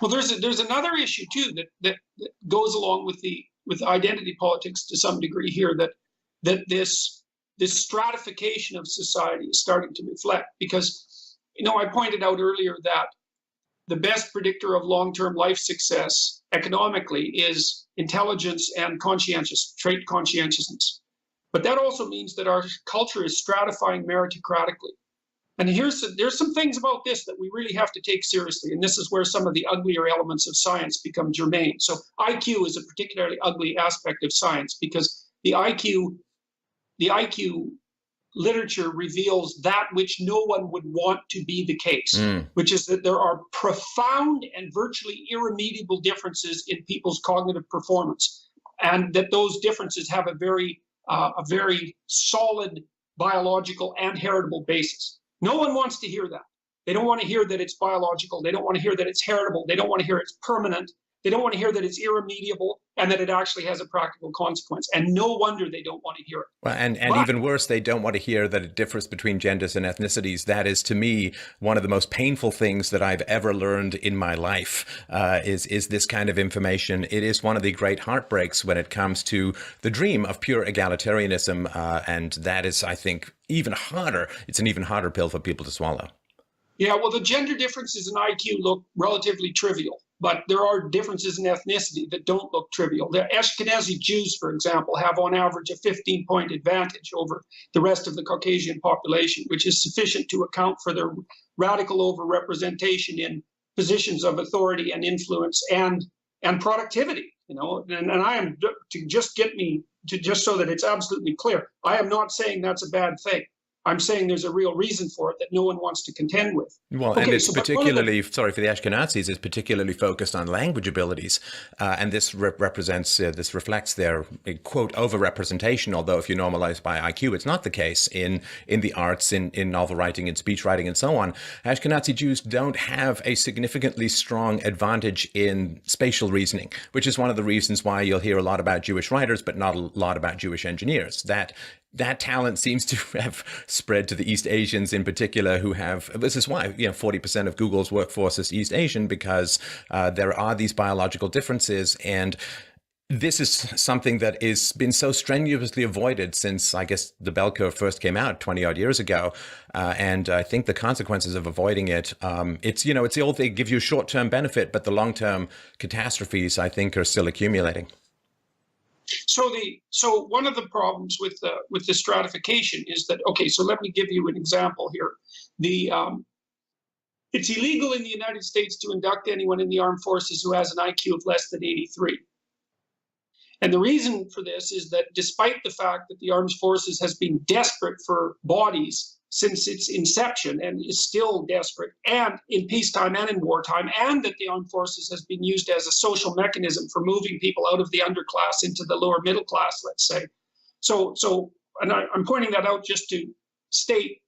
Well, there's another issue too that goes along with identity politics to some degree here, that this stratification of society is starting to reflect, because I pointed out earlier that the best predictor of long-term life success economically is intelligence and trait conscientiousness. But that also means that our culture is stratifying meritocratically. And there's some things about this that we really have to take seriously. And this is where some of the uglier elements of science become germane. So IQ is a particularly ugly aspect of science, because the IQ literature reveals that which no one would want to be the case, which is that there are profound and virtually irremediable differences in people's cognitive performance, and that those differences have a very solid biological and heritable basis. No one wants to hear that. They don't want to hear that it's biological. They don't want to hear that it's heritable. They don't want to hear it's permanent. They don't want to hear that it's irremediable and that it actually has a practical consequence. And no wonder they don't want to hear it. Well, and even worse, they don't want to hear that it differs between genders and ethnicities. That is, to me, one of the most painful things that I've ever learned in my life, is this kind of information. It is one of the great heartbreaks when it comes to the dream of pure egalitarianism. And that is, I think, even harder. It's an even harder pill for people to swallow. Yeah, well, the gender differences in IQ look relatively trivial, but there are differences in ethnicity that don't look trivial. The Ashkenazi Jews, for example, have on average a 15-point advantage over the rest of the Caucasian population, which is sufficient to account for their radical overrepresentation in positions of authority and influence and productivity. And I am, just so that it's absolutely clear, I am not saying that's a bad thing. I'm saying there's a real reason for it that no one wants to contend with. Well, okay, and it's particularly, sorry, for the Ashkenazis, it's particularly focused on language abilities. And this this reflects their, quote, overrepresentation, although if you normalize by IQ, it's not the case in the arts, in novel writing, in speech writing, and so on. Ashkenazi Jews don't have a significantly strong advantage in spatial reasoning, which is one of the reasons why you'll hear a lot about Jewish writers, but not a lot about Jewish engineers. That talent seems to have spread to the East Asians in particular, who have, this is why, 40% of Google's workforce is East Asian, because there are these biological differences. And this is something that has been so strenuously avoided since, I guess, the bell curve first came out 20 odd years ago. And I think the consequences of avoiding it, it's the old thing, give you a short-term benefit, but the long-term catastrophes, I think, are still accumulating. So one of the problems with the stratification is that, okay, so let me give you an example here. It's illegal in the United States to induct anyone in the armed forces who has an IQ of less than 83. And the reason for this is that despite the fact that the armed forces has been desperate for bodies since its inception and is still desperate, and in peacetime and in wartime, and that the armed forces has been used as a social mechanism for moving people out of the underclass into the lower middle class, let's say. And I'm pointing that out just to state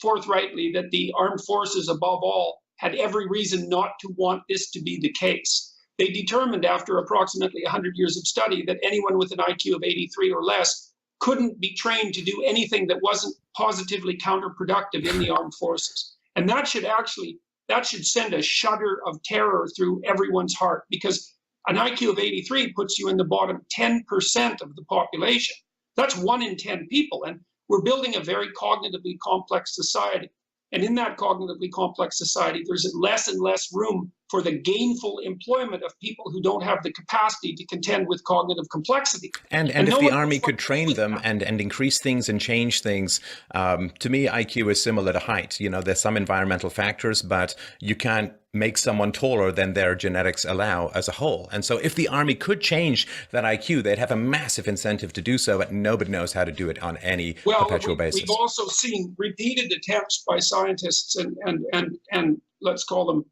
forthrightly that the armed forces, above all, had every reason not to want this to be the case. They determined after approximately 100 years of study that anyone with an IQ of 83 or less couldn't be trained to do anything that wasn't positively counterproductive in the armed forces. And that should send a shudder of terror through everyone's heart, because an IQ of 83 puts you in the bottom 10% of the population. That's 1 in 10 people. And we're building a very cognitively complex society. And in that cognitively complex society, there's less and less room for the gainful employment of people who don't have the capacity to contend with cognitive complexity. And if the army could train them and increase things and change things, to me, IQ is similar to height. There's some environmental factors, but you can't make someone taller than their genetics allow as a whole. And so if the army could change that IQ, they'd have a massive incentive to do so, but nobody knows how to do it on any perpetual basis. We've also seen repeated attempts by scientists and let's call them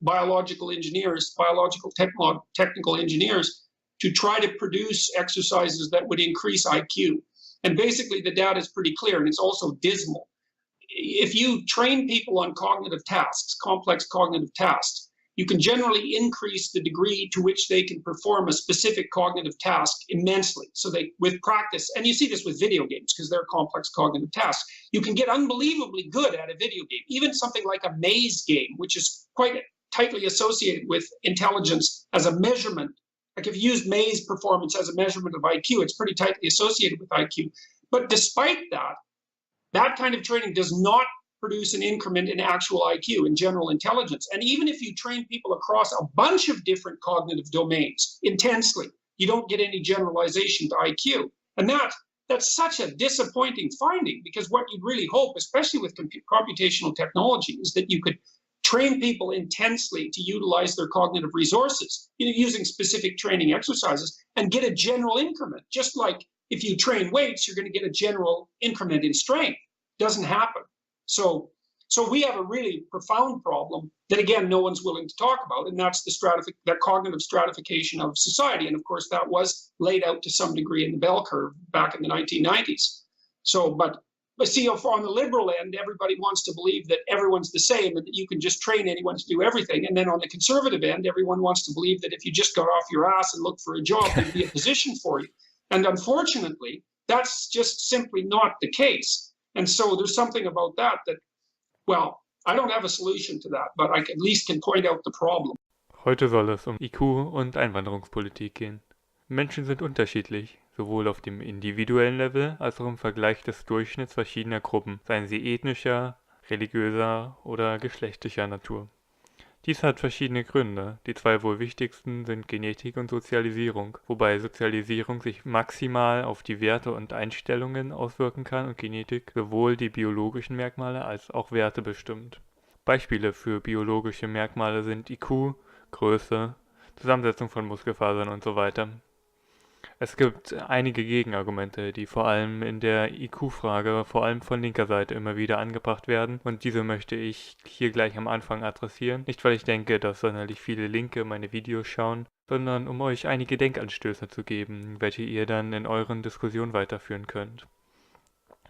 biological engineers, technical engineers, to try to produce exercises that would increase IQ. And basically the data is pretty clear, and it's also dismal. If you train people on cognitive tasks, complex cognitive tasks, you can generally increase the degree to which they can perform a specific cognitive task immensely. So with practice, and you see this with video games because they're complex cognitive tasks, you can get unbelievably good at a video game, even something like a maze game, which is quite tightly associated with intelligence as a measurement. Like if you use May's performance as a measurement of IQ, it's pretty tightly associated with IQ. But despite that, that kind of training does not produce an increment in actual IQ, in general intelligence. And even if you train people across a bunch of different cognitive domains intensely, you don't get any generalization to IQ. And that's such a disappointing finding, because what you'd really hope, especially with computational technology, is that you could train people intensely to utilize their cognitive resources, using specific training exercises, and get a general increment. Just like if you train weights, you're going to get a general increment in strength. Doesn't happen. So we have a really profound problem that, again, no one's willing to talk about, and that's that cognitive stratification of society. And of course, that was laid out to some degree in the bell curve back in the 1990s. But see, on the liberal end, everybody wants to believe that everyone's the same and that you can just train anyone to do everything. And then on the conservative end, everyone wants to believe that if you just got off your ass and looked for a job, there'd be a position for you. And unfortunately, that's just simply not the case. And so there's something about that, well, I don't have a solution to that, but I at least can point out the problem. Heute soll es IQ und Einwanderungspolitik gehen. Menschen sind unterschiedlich, sowohl auf dem individuellen Level als auch im Vergleich des Durchschnitts verschiedener Gruppen, seien sie ethnischer, religiöser oder geschlechtlicher Natur. Dies hat verschiedene Gründe. Die zwei wohl wichtigsten sind Genetik und Sozialisierung, wobei Sozialisierung sich maximal auf die Werte und Einstellungen auswirken kann und Genetik sowohl die biologischen Merkmale als auch Werte bestimmt. Beispiele für biologische Merkmale sind IQ, Größe, Zusammensetzung von Muskelfasern und so weiter. Es gibt einige Gegenargumente, die vor allem in der IQ-Frage, vor allem von linker Seite, immer wieder angebracht werden, und diese möchte ich hier gleich am Anfang adressieren. Nicht, weil ich denke, dass sonderlich viele Linke meine Videos schauen, sondern um euch einige Denkanstöße zu geben, welche ihr dann in euren Diskussionen weiterführen könnt.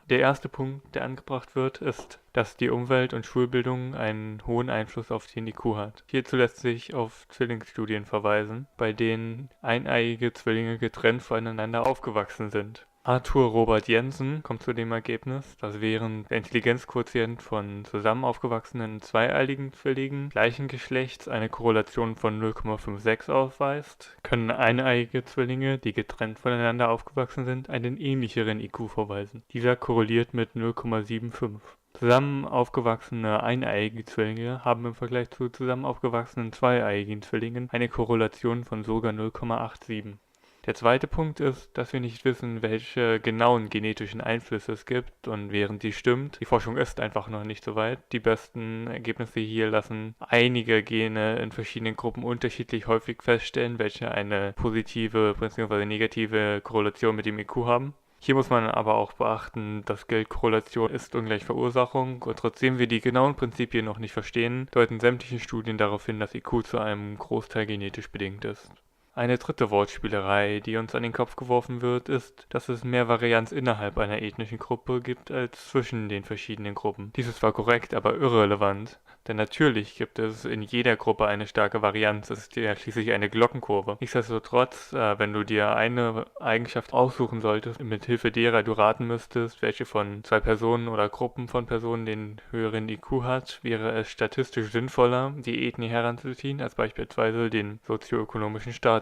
Der erste Punkt, der angebracht wird, ist, dass die Umwelt und Schulbildung einen hohen Einfluss auf den IQ hat. Hierzu lässt sich auf Zwillingsstudien verweisen, bei denen eineiige Zwillinge getrennt voneinander aufgewachsen sind. Arthur Robert Jensen kommt zu dem Ergebnis, dass während der Intelligenzquotient von zusammen aufgewachsenen zweieiligen Zwillingen gleichen Geschlechts eine Korrelation von 0,56 aufweist, können eineiige Zwillinge, die getrennt voneinander aufgewachsen sind, einen ähnlicheren IQ vorweisen. Dieser korreliert mit 0,75. Zusammen aufgewachsene eineiige Zwillinge haben im Vergleich zu zusammen aufgewachsenen zweieiigen Zwillingen eine Korrelation von sogar 0,87. Der zweite Punkt ist, dass wir nicht wissen, welche genauen genetischen Einflüsse es gibt, und während dies stimmt, die Forschung ist einfach noch nicht so weit. Die besten Ergebnisse hier lassen einige Gene in verschiedenen Gruppen unterschiedlich häufig feststellen, welche eine positive bzw. negative Korrelation mit dem IQ haben. Hier muss man aber auch beachten, dass gilt, Korrelation ist ungleich Verursachung, und trotzdem wir die genauen Prinzipien noch nicht verstehen, deuten sämtliche Studien darauf hin, dass IQ zu einem Großteil genetisch bedingt ist. Eine dritte Wortspielerei, die uns an den Kopf geworfen wird, ist, dass es mehr Varianz innerhalb einer ethnischen Gruppe gibt als zwischen den verschiedenen Gruppen. Dies ist zwar korrekt, aber irrelevant, denn natürlich gibt es in jeder Gruppe eine starke Varianz, es ist ja schließlich eine Glockenkurve. Nichtsdestotrotz, wenn du dir eine Eigenschaft aussuchen solltest, mit Hilfe derer du raten müsstest, welche von zwei Personen oder Gruppen von Personen den höheren IQ hat, wäre es statistisch sinnvoller, die Ethnie heranzuziehen, als beispielsweise den sozioökonomischen Status.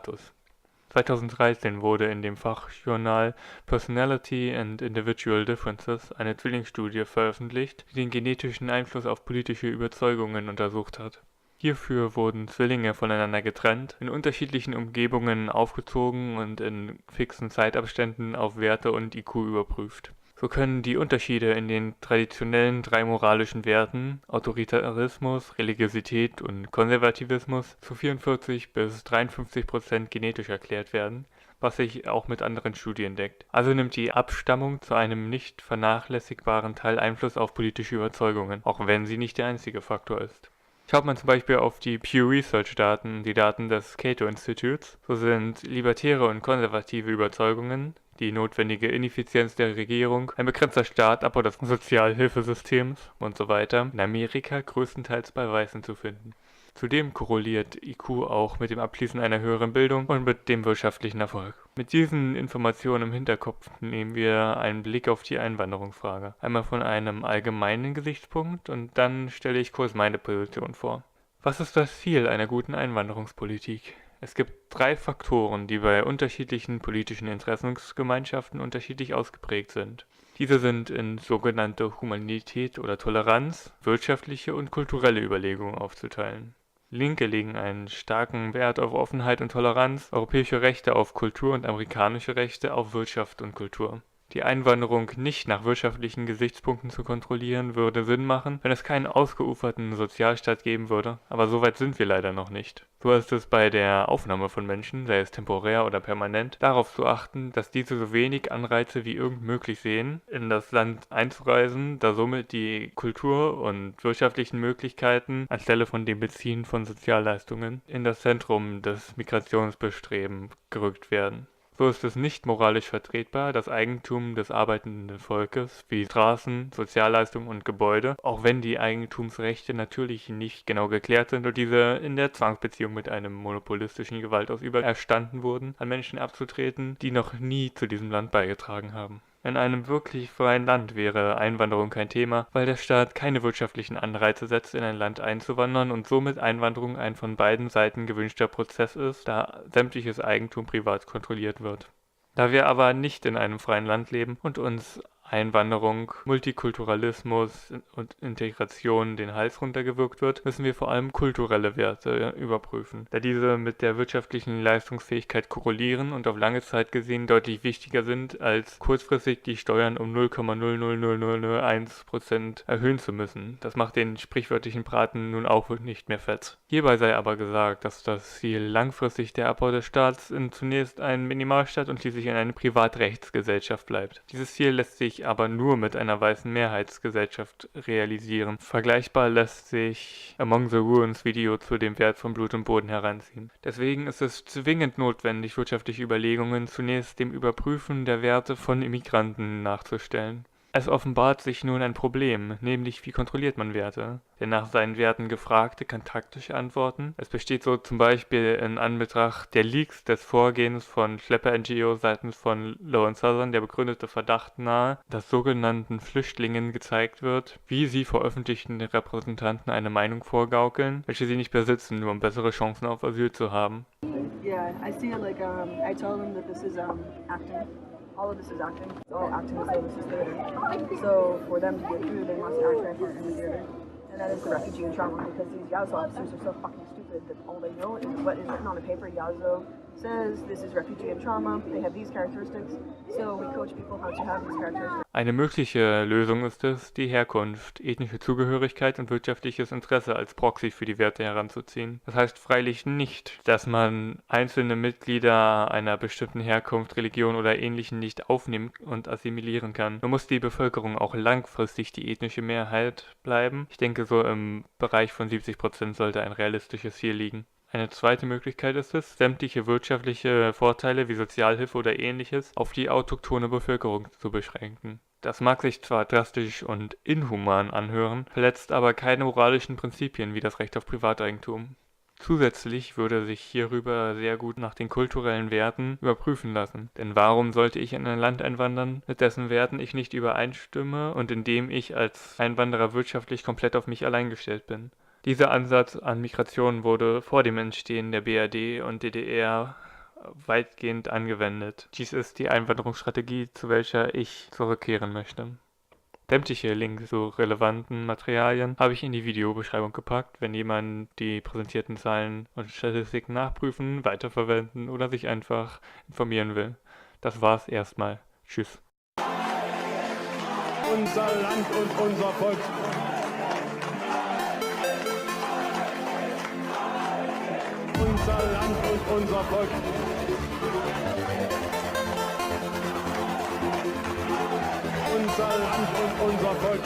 2013 wurde in dem Fachjournal Personality and Individual Differences eine Zwillingsstudie veröffentlicht, die den genetischen Einfluss auf politische Überzeugungen untersucht hat. Hierfür wurden Zwillinge voneinander getrennt, in unterschiedlichen Umgebungen aufgezogen und in fixen Zeitabständen auf Werte und IQ überprüft. So können die Unterschiede in den traditionellen drei moralischen Werten Autoritarismus, Religiosität und Konservativismus zu 44 bis 53% genetisch erklärt werden, was sich auch mit anderen Studien deckt. Also nimmt die Abstammung zu einem nicht vernachlässigbaren Teil Einfluss auf politische Überzeugungen, auch wenn sie nicht der einzige Faktor ist. Schaut man zum Beispiel auf die Pew Research Daten, die Daten des Cato Instituts, so sind libertäre und konservative Überzeugungen, die notwendige Ineffizienz der Regierung, ein begrenzter Staat-Abbau des Sozialhilfesystems und so weiter in Amerika größtenteils bei Weißen zu finden. Zudem korreliert IQ auch mit dem Abschließen einer höheren Bildung und mit dem wirtschaftlichen Erfolg. Mit diesen Informationen im Hinterkopf nehmen wir einen Blick auf die Einwanderungsfrage. Einmal von einem allgemeinen Gesichtspunkt und dann stelle ich kurz meine Position vor. Was ist das Ziel einer guten Einwanderungspolitik? Es gibt 3 Faktoren, die bei unterschiedlichen politischen Interessensgemeinschaften unterschiedlich ausgeprägt sind. Diese sind in sogenannte Humanität oder Toleranz, wirtschaftliche und kulturelle Überlegungen aufzuteilen. Linke legen einen starken Wert auf Offenheit und Toleranz, europäische Rechte auf Kultur und amerikanische Rechte auf Wirtschaft und Kultur. Die Einwanderung nicht nach wirtschaftlichen Gesichtspunkten zu kontrollieren, würde Sinn machen, wenn es keinen ausgeuferten Sozialstaat geben würde, aber so weit sind wir leider noch nicht. So ist es bei der Aufnahme von Menschen, sei es temporär oder permanent, darauf zu achten, dass diese so wenig Anreize wie irgend möglich sehen, in das Land einzureisen, da somit die Kultur- und wirtschaftlichen Möglichkeiten anstelle von dem Beziehen von Sozialleistungen in das Zentrum des Migrationsbestrebens gerückt werden. So ist es nicht moralisch vertretbar, das Eigentum des arbeitenden Volkes wie Straßen, Sozialleistungen und Gebäude, auch wenn die Eigentumsrechte natürlich nicht genau geklärt sind und diese in der Zwangsbeziehung mit einem monopolistischen Gewaltausüber erstanden wurden, an Menschen abzutreten, die noch nie zu diesem Land beigetragen haben. In einem wirklich freien Land wäre Einwanderung kein Thema, weil der Staat keine wirtschaftlichen Anreize setzt, in ein Land einzuwandern und somit Einwanderung ein von beiden Seiten gewünschter Prozess ist, da sämtliches Eigentum privat kontrolliert wird. Da wir aber nicht in einem freien Land leben und uns Einwanderung, Multikulturalismus und Integration den Hals runtergewirkt wird, müssen wir vor allem kulturelle Werte überprüfen, da diese mit der wirtschaftlichen Leistungsfähigkeit korrelieren und auf lange Zeit gesehen deutlich wichtiger sind, als kurzfristig die Steuern um 0,00001% erhöhen zu müssen. Das macht den sprichwörtlichen Braten nun auch nicht mehr fett. Hierbei sei aber gesagt, dass das Ziel langfristig der Abbau des Staats in zunächst einen Minimalstaat und schließlich in eine Privatrechtsgesellschaft bleibt. Dieses Ziel lässt sich aber nur mit einer weißen Mehrheitsgesellschaft realisieren. Vergleichbar lässt sich Among the Ruins Video zu dem Wert von Blut und Boden heranziehen. Deswegen ist es zwingend notwendig, wirtschaftliche Überlegungen zunächst dem Überprüfen der Werte von Immigranten nachzustellen. Es offenbart sich nun ein Problem, nämlich wie kontrolliert man Werte? Der nach seinen Werten Gefragte kann taktisch antworten. Es besteht so zum Beispiel in Anbetracht der Leaks des Vorgehens von Schlepper-NGO seitens von Law & Southern der begründete Verdacht nahe, dass sogenannten Flüchtlingen gezeigt wird, wie sie vor öffentlichen Repräsentanten eine Meinung vorgaukeln, welche sie nicht besitzen, nur um bessere Chancen auf Asyl zu haben. Yeah, I see it like I told them that this is acting. All of this is acting. It's all acting as though this is theater. So for them to get through, they must act their part in the theater. And that is the refugee and trauma because these Yazo officers are so fucking stupid that all they know is what is written on the paper. Yazo says this is refugee and trauma. They have these characteristics. So we coach people how to have these characteristics. Eine mögliche Lösung ist es, die Herkunft, ethnische Zugehörigkeit und wirtschaftliches Interesse als Proxy für die Werte heranzuziehen. Das heißt freilich nicht, dass man einzelne Mitglieder einer bestimmten Herkunft, Religion oder Ähnlichem nicht aufnehmen und assimilieren kann. Nur muss die Bevölkerung auch langfristig die ethnische Mehrheit bleiben. Ich denke, so im Bereich von 70% sollte ein realistisches Ziel liegen. Eine zweite Möglichkeit ist es, sämtliche wirtschaftliche Vorteile wie Sozialhilfe oder Ähnliches auf die autochthone Bevölkerung zu beschränken. Das mag sich zwar drastisch und inhuman anhören, verletzt aber keine moralischen Prinzipien wie das Recht auf Privateigentum. Zusätzlich würde sich hierüber sehr gut nach den kulturellen Werten überprüfen lassen. Denn warum sollte ich in ein Land einwandern, mit dessen Werten ich nicht übereinstimme und in dem ich als Einwanderer wirtschaftlich komplett auf mich allein gestellt bin? Dieser Ansatz an Migration wurde vor dem Entstehen der BRD und DDR weitgehend angewendet. Dies ist die Einwanderungsstrategie, zu welcher ich zurückkehren möchte. Sämtliche Links zu relevanten Materialien habe ich in die Videobeschreibung gepackt, wenn jemand die präsentierten Zahlen und Statistiken nachprüfen, weiterverwenden oder sich einfach informieren will. Das war's erstmal. Tschüss. Unser Land und unser Volk. Unser Land und unser Volk. Unser Land und unser Volk.